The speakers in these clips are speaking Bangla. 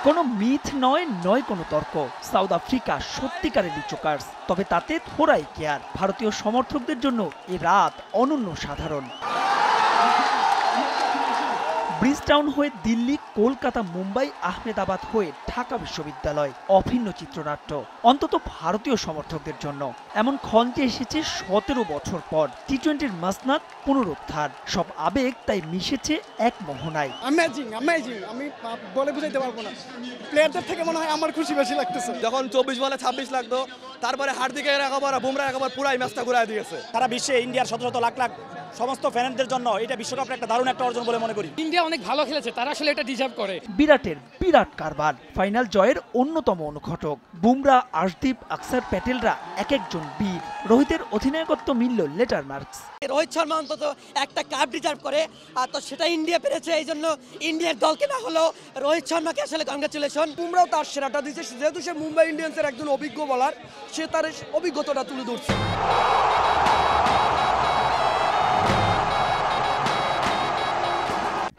কোনো মিথ নয়, নয় কোনো তর্ক। সাউথ আফ্রিকা সত্যিকারেরই জোকার্স, তবে তাতে থোড়াই কেয়ার। ভারতীয় সমর্থকদের জন্য এ রাত অনন্য সাধারণ। ব্রিজটাউন হয়ে দিল্লি, কলকাতা, মুম্বাই, আহমেদাবাদ হয়ে ঢাকা বিশ্ববিদ্যালয়, অভিন্ন চিত্রনাট্য অন্তত ভারতীয় সমর্থকদের জন্য। এমন খঞ্জে এসেছে 17 বছর পর। টি-20-র মাসনাদ পুনরুদ্ধার, সব আবেগ তাই মিশেছে এক মোহনায়। অ্যামেজিং অ্যামেজিং, আমি বলে বুঝাইতে পারবো না। প্লেয়ারদের থেকে মনে হয় আমার খুশি বেশি লাগতেছে। যখন 24 বলে 26 লাগতো, তারপরে হার্দিকের একবার বুমরা একবার পুরাই ম্যাচটা ঘুরাই দিয়েছে। সারা বিশ্বে ইন্ডিয়ার শত শত লাখ লাখ সমস্ত ফ্যানদের জন্য এটা বিশ্বকাপের একটা দারুণ একটা অর্জন বলে মনে করি। ইন্ডিয়া অনেক ভালো খেলেছে, তারা আসলে এটা ডিজার্ভ করে। বিরাটের বিরাট কারবার, ফাইনাল জয়ের অন্যতম অনুঘটক। বুমরা, আর্শদীপ, আকসার প্যাটেলরা এক একজন বীর। রোহিতের অধিনায়কত্ব মিলল লেটার মার্কস। রোহিত শর্মা অন্তত একটা কাপ ডিজার্ভ করে, আর তো সেটা ইন্ডিয়া পেরেছে। এই জন্য ইন্ডিয়ার দলকে না হলেও রোহিত শর্মাকে আসলে কংগ্রাচুলেশন। বুমরাও তার সেরাটা দিয়েছে, যেহেতু সে মুম্বাই ইন্ডিয়ান্সের একজন অভিজ্ঞ বোলার, সে তার অভিজ্ঞতাটা তুলে ধরছে।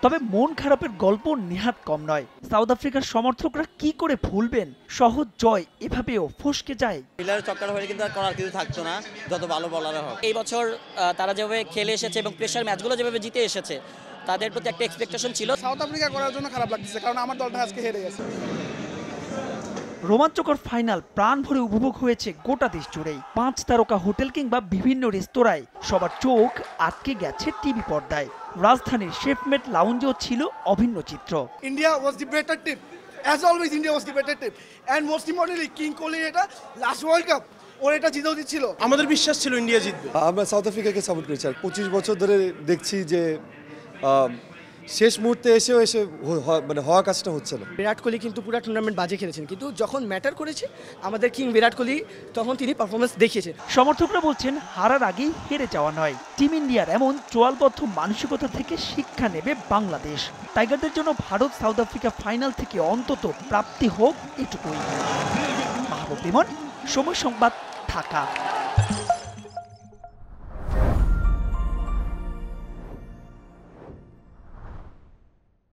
তবে মন খারাপের গল্প নেহাত কম নয়। সাউথ আফ্রিকার সমর্থকরা কি করে ভুলবেন সহজ জয় এভাবেও ফসকে যায়। মিলারের চক্কর হয়ে কিন্তু আর করার কিছু থাকতো না, যত ভালো বলার হোক। এই বছর তারা যেভাবে খেলে এসেছে এবং প্রেশার ম্যাচগুলো যেভাবে জিতে এসেছে, তাদের প্রতি একটা এক্সপেকটেশন ছিল। সাউথ আফ্রিকা করার জন্য খারাপ লাগতেছে, কারণ আমার দলটা আজকে হেরে গেছে। রোমাঞ্চকর ফাইনাল প্রাণ ভরে উপভোগ হয়েছে গোটা দেশ জুড়েই। 5 তারকা হোটেল কিংবা বিভিন্ন রেস্তোরাঁয় সবার চোখ আটকে গেছে টিভি পর্দায়। রাজধানীর শেফমেট লাউঞ্জেও ছিল অভিন্ন চিত্র। India was the better team, as always India was the better team, and most importantly king Kohli এটা লাস্ট ওয়ার্ল্ড কাপ ওর এটা জিতে উচিত ছিল। আমাদের বিশ্বাস ছিল ইন্ডিয়া জিতবে। আমরা সাউথ আফ্রিকাকে সাপোর্ট করেছি, আর 25 বছর ধরে দেখছি যে শেষ মুহূর্তে এসে মানে হওয়া কাজটা হচ্ছে না। বিরাট কোহলি কিন্তু পুরো টুর্নামেন্ট বাজে খেলেছেন, কিন্তু যখন ম্যাটার করেছে আমাদের কিং বিরাট কোহলি, তখন তিনি পারফরমেন্স দেখিয়েছেন। সমর্থকরা বলছেন হারার আগেই হেরে যাওয়া নয়, টিম ইন্ডিয়ার এমন চোয়ালবদ্ধ মানসিকতা থেকে শিক্ষা নেবে বাংলাদেশ। টাইগারদের জন্য ভারত সাউথ আফ্রিকা ফাইনাল থেকে অন্তত প্রাপ্তি হোক এটুকুই। মাহবুব বিমন, সময় সংবাদ, ঢাকা।